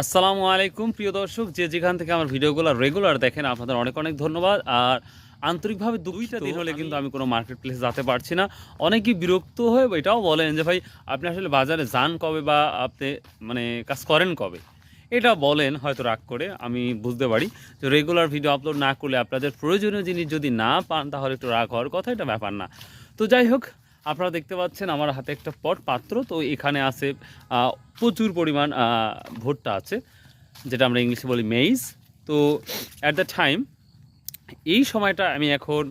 আসসালামু আলাইকুম প্রিয় দর্শক, যে যেখান থেকে আমার ভিডিওগুলো রেগুলার দেখেন আপনাদের অনেক অনেক ধন্যবাদ। আর আন্তরিকভাবে দুইটা দিন হলে কিন্তু আমি কোনো মার্কেট প্লেসে যেতে পারছি না। অনেকেই বিরক্ত হয়ে এটাও বলেন যে ভাই আপনি আসলে বাজারে যান কবে বা আপনি মানে কাজ করেন কবে, এটা বলেন হয়তো রাগ করে। আমি বুঝতে পারি যে রেগুলার ভিডিও আপলোড না করলে আপনাদের প্রয়োজনীয় জিনিস যদি না পান তাহলে একটু রাগ হওয়ার কথা, এটা ব্যাপার না। তো যাই হোক, আপনারা দেখতে পাচ্ছেন আমার হাতে একটা পাত্র, তো এখানে আছে প্রচুর পরিমাণ ভুট্টা আছে, যেটা আমরা ইংলিশে বলি মেইজ। তো অ্যাট দ্য টাইম এই সময়টা আমি এখন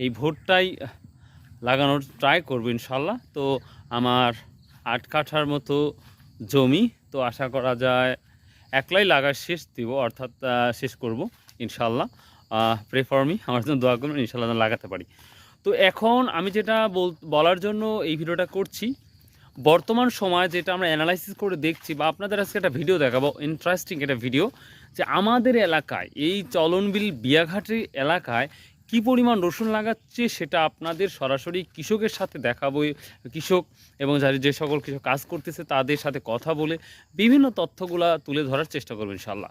এই ভুট্টাই লাগানোর ট্রাই করবো ইনশাল্লাহ। তো আমার 8 কাঠার মতো জমি, তো আশা করা যায় একলাই লাগা শেষ দিব, অর্থাৎ শেষ করব ইনশাল্লাহ। প্রে ফর মি, আমার জন্য দোয়া করুন, ইনশাল্লাহ লাগাতে পারি। তো এখন আমি যেটা বলার জন্য এই ভিডিওটা করছি, বর্তমান সময় যেটা আমরা অ্যানালাইসিস করে দেখছি বা আপনাদের আজকে একটা ভিডিও দেখাবো, ইন্টারেস্টিং একটা ভিডিও, যে আমাদের এলাকায় এই চলনবিল বিয়াঘাটের এলাকায় কি পরিমাণ রসুন লাগাচ্ছে সেটা আপনাদের সরাসরি কৃষকের সাথে দেখাবো। কৃষক এবং যারা যে সকল কৃষক কাজ করতেছে তাদের সাথে কথা বলে বিভিন্ন তথ্যগুলা তুলে ধরার চেষ্টা করবো ইনশাল্লাহ।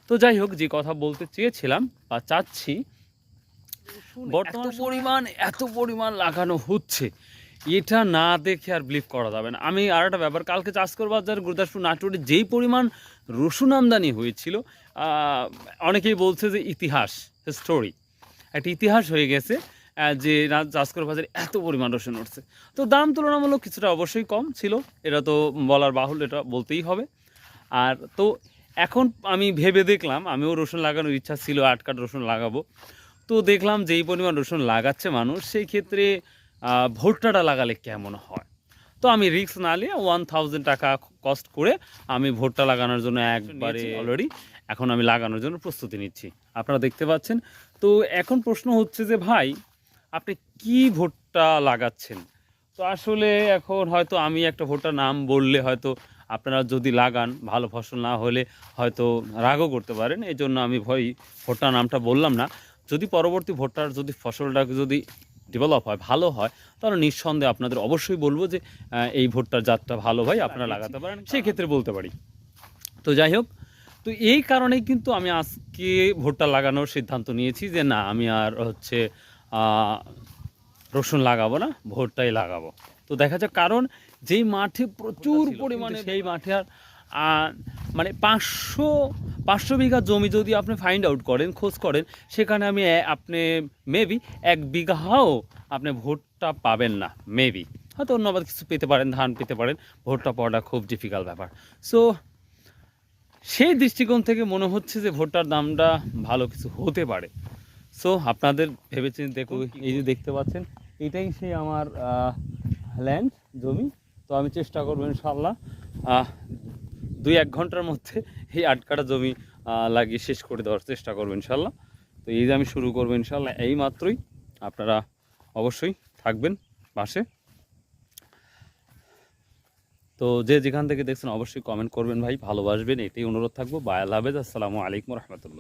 তো যাই হোক, যে কথা বলতে চেয়েছিলাম বা চাচ্ছি, বর্তমান এত পরিমাণ লাগানো হচ্ছে, এটা না দেখে আর বিলিভ করা যাবে না। আমি আর একটা ব্যাপার, কালকে চাষকর বাজার গুরুদাসপুর নাটোরে যেই পরিমাণ রসুন আমদানি হয়েছিল, অনেকেই বলছে যে ইতিহাস, স্টোরি, একটা ইতিহাস হয়ে গেছে যে চাষকর বাজারে এত পরিমাণ রসুন উঠছে। তো দাম তুলনামূলক কিছুটা অবশ্যই কম ছিল, এটা তো বলার বাহুল্য, এটা বলতেই হবে। আর তো এখন আমি ভেবে দেখলাম, আমিও রসুন লাগানোর ইচ্ছা ছিল, 8 কাঠ রসুন লাগাবো। তো দেখলাম যে এই পরিমাণ রসুন লাগাচ্ছে মানুষ, সেই ক্ষেত্রে ভুট্টাটা লাগালে কেমন হয়। তো আমি রিস্ক না নিয়ে 1000 টাকা কস্ট করে আমি ভুট্টা লাগানোর জন্য একবারে অলরেডি এখন আমি লাগানোর জন্য প্রস্তুতি নিচ্ছি, আপনারা দেখতে পাচ্ছেন। তো এখন প্রশ্ন হচ্ছে যে ভাই আপনি কি ভুট্টা লাগাচ্ছেন। তো আসলে এখন হয়তো আমি একটা ভুট্টার নাম বললে হয়তো আপনারা যদি লাগান, ভালো ফসল না হলে হয়তো রাগও করতে পারেন, এই জন্য আমি ভুট্টার নামটা বললাম না। যদি পরবর্তী ভুট্টার যদি ফসলটা যদি ডেভেলপ হয়, ভালো হয়, তাহলে নিঃসন্দেহে আপনাদের অবশ্যই বলবো যে এই ভুট্টার জাতটা ভালো ভাই, আপনারা লাগাতে পারেন, সেই ক্ষেত্রে বলতে পারি। তো যাই হোক, তো এই কারণেই কিন্তু আমি আজকে ভুট্টা লাগানোর সিদ্ধান্ত নিয়েছি যে না, আমি আর হচ্ছে রসুন লাগাবো না, ভুট্টাই লাগাবো। তো দেখা যাক, কারণ যেই মাঠে প্রচুর পরিমাণে, সেই মাঠে আর মানে 500 বিঘা জমি যদি আপনি ফাইন্ড আউট করেন, খোঁজ করেন, সেখানে আমি আপনি মেবি 1 বিঘাও আপনি ভুট্টা পাবেন না। মেবি হয়তো অন্যবাদ কিছু পেতে পারেন, ধান পেতে পারেন, ভুট্টা পাওয়াটা খুব ডিফিকাল্ট ব্যাপার। সো সেই দৃষ্টিকোণ থেকে মনে হচ্ছে যে ভুট্টার দামটা ভালো কিছু হতে পারে। সো আপনাদের ভেবেচিন্তে দেখুন, এই যে দেখতে পাচ্ছেন, এটাই সেই আমার ল্যান্ড, জমি। তো আমি চেষ্টা করবো ইনশাল্লাহ 2-1 ঘন্টার মধ্যে এই 8 কাঠা জমি লাগিয়ে শেষ করে দেওয়ার চেষ্টা করবো ইনশাল্লাহ। তো এই যে আমি শুরু করবো ইনশাল্লাহ এই মাত্রই, আপনারা অবশ্যই থাকবেন পাশে। তো যে যেখান থেকে দেখছেন অবশ্যই কমেন্ট করবেন ভাই, ভালোবাসবেন, এটাই অনুরোধ থাকবো। বাই, আল্লাহ হাফেজ, আসসালামু আলাইকুম রহমতুল্লাহ।